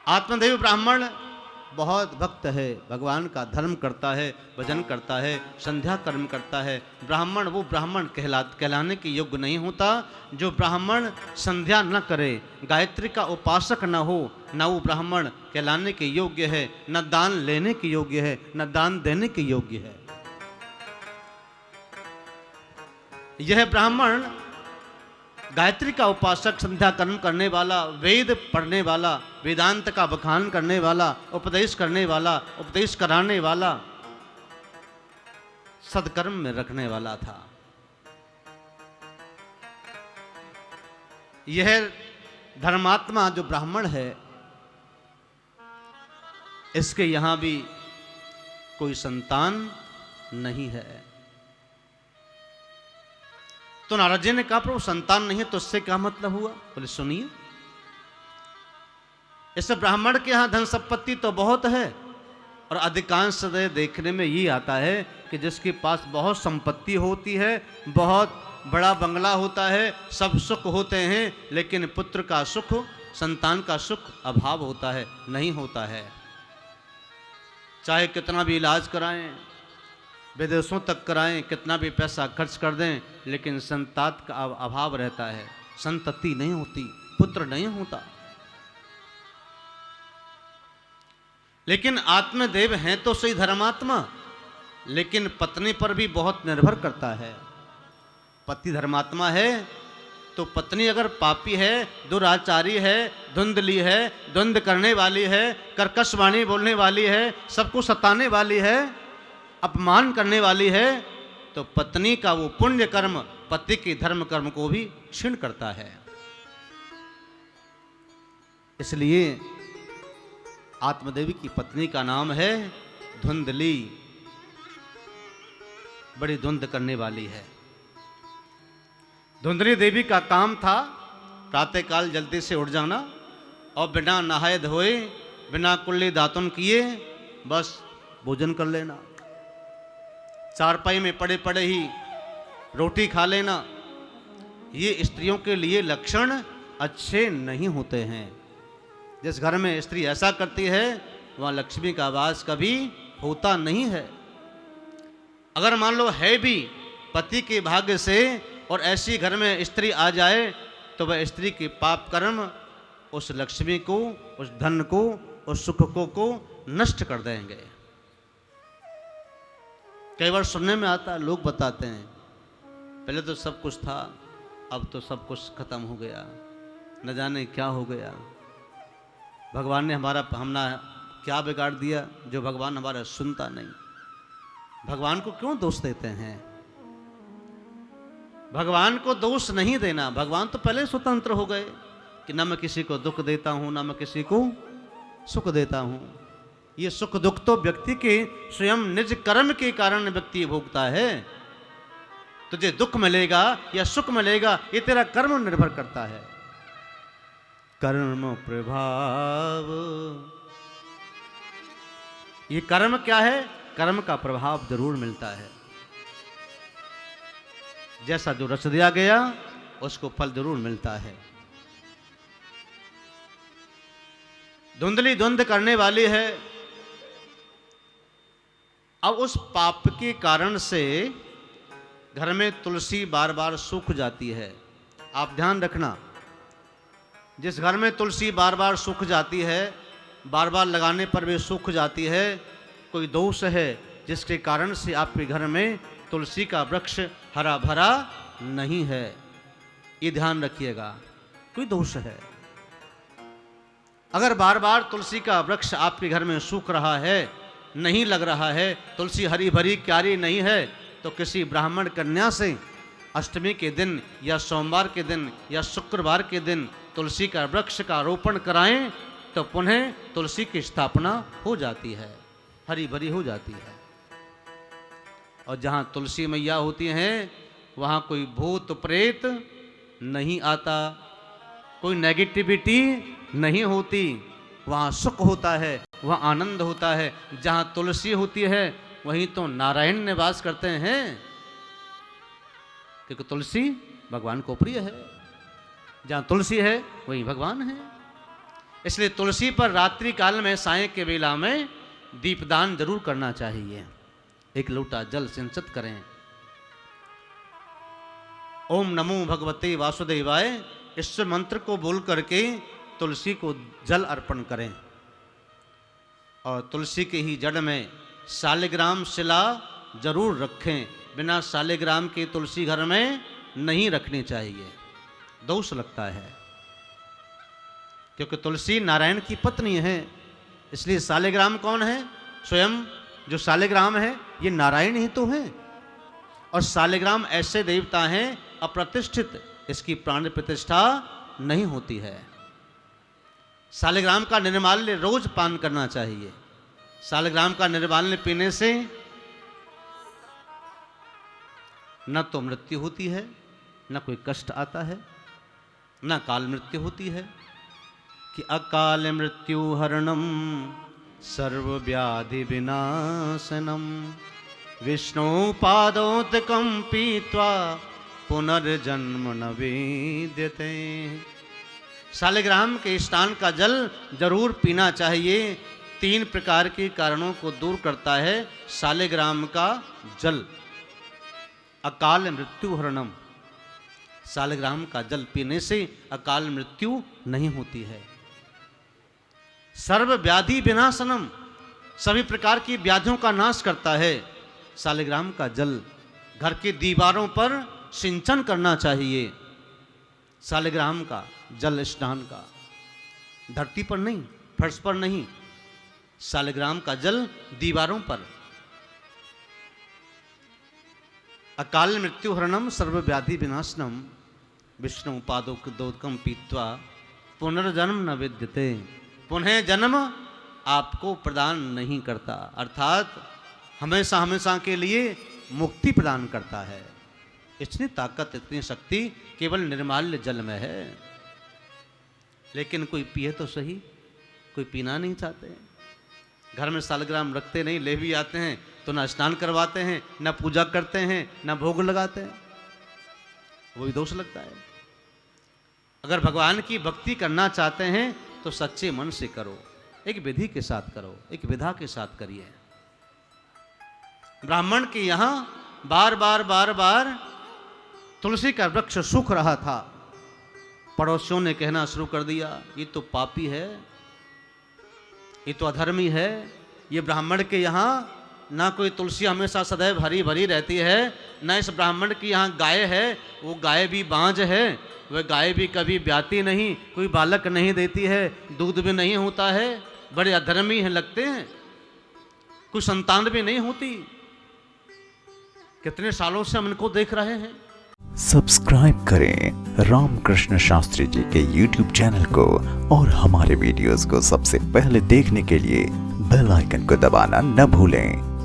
आत्मदेव ब्राह्मण बहुत भक्त है, भगवान का धर्म करता है, भजन करता है, संध्या कर्म करता है। ब्राह्मण वो ब्राह्मण कहलाने के योग्य नहीं होता जो ब्राह्मण संध्या न करे, गायत्री का उपासक न हो, न वो ब्राह्मण कहलाने के योग्य है, न दान लेने के योग्य है, न दान देने के योग्य है। यह ब्राह्मण गायत्री का उपासक, संध्या कर्म करने वाला, वेद पढ़ने वाला, वेदांत का बखान करने वाला, उपदेश करने वाला, उपदेश कराने वाला, सदकर्म में रखने वाला था। यह धर्मात्मा जो ब्राह्मण है, इसके यहां भी कोई संतान नहीं है। तो नारद जी ने कहा प्रभु संतान नहीं है तो इससे क्या मतलब हुआ? बोले सुनिए, इस ब्राह्मण के यहां धन संपत्ति तो बहुत है और अधिकांश देखने में ये आता है कि जिसके पास बहुत संपत्ति होती है, बहुत बड़ा बंगला होता है, सब सुख होते हैं, लेकिन पुत्र का सुख, संतान का सुख अभाव होता है, नहीं होता है। चाहे कितना भी इलाज कराएं, विदेशों तक कराएं, कितना भी पैसा खर्च कर दें, लेकिन संतान का अभाव रहता है, संतति नहीं होती, पुत्र नहीं होता। लेकिन आत्मदेव हैं तो सही धर्मात्मा, लेकिन पत्नी पर भी बहुत निर्भर करता है। पति धर्मात्मा है तो पत्नी अगर पापी है, दुराचारी है, धुंधली है, द्वंद्व करने वाली है, कर्कश वाणी बोलने वाली है, सबको सताने वाली है, अपमान करने वाली है, तो पत्नी का वो पुण्य कर्म पति के धर्म कर्म को भी क्षीण करता है। इसलिए आत्मदेवी की पत्नी का नाम है धुंधली, बड़ी धुंध करने वाली है। धुंधली देवी का काम था प्रातःकाल जल्दी से उठ जाना और बिना नहाए धोए, बिना कुल्ली दातुन किए बस भोजन कर लेना, चारपाई में पड़े पड़े ही रोटी खा लेना। ये स्त्रियों के लिए लक्षण अच्छे नहीं होते हैं। जिस घर में स्त्री ऐसा करती है वहाँ लक्ष्मी का वास कभी होता नहीं है। अगर मान लो है भी पति के भाग्य से और ऐसी घर में स्त्री आ जाए तो वह स्त्री के पाप कर्म उस लक्ष्मी को, उस धन को, उस सुख को नष्ट कर देंगे। कई बार सुनने में आता है, लोग बताते हैं पहले तो सब कुछ था, अब तो सब कुछ खत्म हो गया, न जाने क्या हो गया, भगवान ने हमने क्या बिगाड़ दिया जो भगवान हमारा सुनता नहीं। भगवान को क्यों दोष देते हैं? भगवान को दोष नहीं देना, भगवान तो पहले स्वतंत्र हो गए कि न मैं किसी को दुख देता हूं, न मैं किसी को सुख देता हूं। ये सुख दुख तो व्यक्ति के स्वयं निज कर्म के कारण व्यक्ति भोगता है। तुझे दुख मिलेगा या सुख मिलेगा ये तेरा कर्म निर्भर करता है। कर्म प्रभाव, ये कर्म क्या है? कर्म का प्रभाव जरूर मिलता है। जैसा जो रच दिया गया उसको फल जरूर मिलता है। धुंधली द्वंद्व करने वाली है। अब उस पाप के कारण से घर में तुलसी बार बार सूख जाती है। आप ध्यान रखना, जिस घर में तुलसी बार बार सूख जाती है, बार बार लगाने पर भी सूख जाती है, कोई दोष है जिसके कारण से आपके घर में तुलसी का वृक्ष हरा भरा नहीं है। ये ध्यान रखिएगा, कोई दोष है। अगर बार बार तुलसी का वृक्ष आपके घर में सूख रहा है, नहीं लग रहा है, तुलसी हरी भरी क्यारी नहीं है, तो किसी ब्राह्मण कन्या से अष्टमी के दिन या सोमवार के दिन या शुक्रवार के दिन तुलसी का वृक्ष का रोपण कराएं तो पुनः तुलसी की स्थापना हो जाती है, हरी भरी हो जाती है। और जहाँ तुलसी मैया होती हैं वहाँ कोई भूत प्रेत नहीं आता, कोई नेगेटिविटी नहीं होती, वहाँ सुख होता है, वहाँ आनंद होता है। जहाँ तुलसी होती है वहीं तो नारायण निवास करते हैं, क्योंकि तुलसी भगवान को प्रिय है। जहाँ तुलसी है वहीं भगवान है। इसलिए तुलसी पर रात्रि काल में सायं के वेला में दीपदान जरूर करना चाहिए। एक लोटा जल सिंचित करें। ओम नमो भगवते वासुदेवाय इस मंत्र को बोल करके तुलसी को जल अर्पण करें और तुलसी के ही जड़ में शालिग्राम शिला जरूर रखें। बिना शालिग्राम के तुलसी घर में नहीं रखनी चाहिए, दोष लगता है, क्योंकि तुलसी नारायण की पत्नी है। इसलिए शालिग्राम कौन है? स्वयं जो शालिग्राम है ये नारायण ही तो है। और शालिग्राम ऐसे देवता हैं अप्रतिष्ठित, इसकी प्राण प्रतिष्ठा नहीं होती है। शालिग्राम का निर्माल्य रोज पान करना चाहिए। शालिग्राम का निर्माल्य पीने से न तो मृत्यु होती है, न कोई कष्ट आता है, न काल मृत्यु होती है। कि अकाल मृत्यु हरणम सर्व व्याधि विनाशनम विष्णु पादोदकम पीत्वा पुनर्जन्म न विद्यते। शालिग्राम के स्नान का जल जरूर पीना चाहिए। 3 प्रकार के कारणों को दूर करता है शालिग्राम का जल। अकाल मृत्यु हरणम, शालिग्राम का जल पीने से अकाल मृत्यु नहीं होती है। सर्व व्याधि विनाशनम, सभी प्रकार की व्याधियों का नाश करता है शालिग्राम का जल। घर की दीवारों पर सिंचन करना चाहिए शालिग्राम का जल स्नान का। धरती पर नहीं, फर्श पर नहीं, शालिग्राम का जल दीवारों पर। अकाल मृत्यु हरणम सर्व व्याधि विनाशनम विष्णु पादोदकम पीत्वा पुनर्जन्म न विद्यते। पुनः जन्म आपको प्रदान नहीं करता, अर्थात हमेशा हमेशा के लिए मुक्ति प्रदान करता है। इतनी ताकत, इतनी शक्ति केवल निर्माल्य जल में है। लेकिन कोई पिए तो सही, कोई पीना नहीं चाहते। घर में शालिग्राम रखते नहीं, ले भी आते हैं तो ना स्नान करवाते हैं, ना पूजा करते हैं, ना भोग लगाते हैं, वो भी दोष लगता है। अगर भगवान की भक्ति करना चाहते हैं तो सच्चे मन से करो, एक विधि के साथ करो, एक विधा के साथ करिए। ब्राह्मण के यहाँ बार बार तुलसी का वृक्ष सूख रहा था। पड़ोसियों ने कहना शुरू कर दिया, ये तो पापी है, ये तो अधर्मी है। ये ब्राह्मण के यहाँ ना कोई तुलसी हमेशा सदैव हरी भरी रहती है, ना इस ब्राह्मण की यहाँ गाय है, वो गाय भी बांझ है, वह गाय भी कभी ब्याती नहीं, कोई बालक नहीं देती है, दूध भी नहीं होता है, बड़े अधर्मी हैं लगते हैं, कोई संतान भी नहीं होती। कितने सालों से हम इनको देख रहे हैं। सब्सक्राइब करें रामकृष्ण शास्त्री जी के YouTube चैनल को और हमारे वीडियोस को सबसे पहले देखने के लिए बेल आइकन को दबाना न भूलें।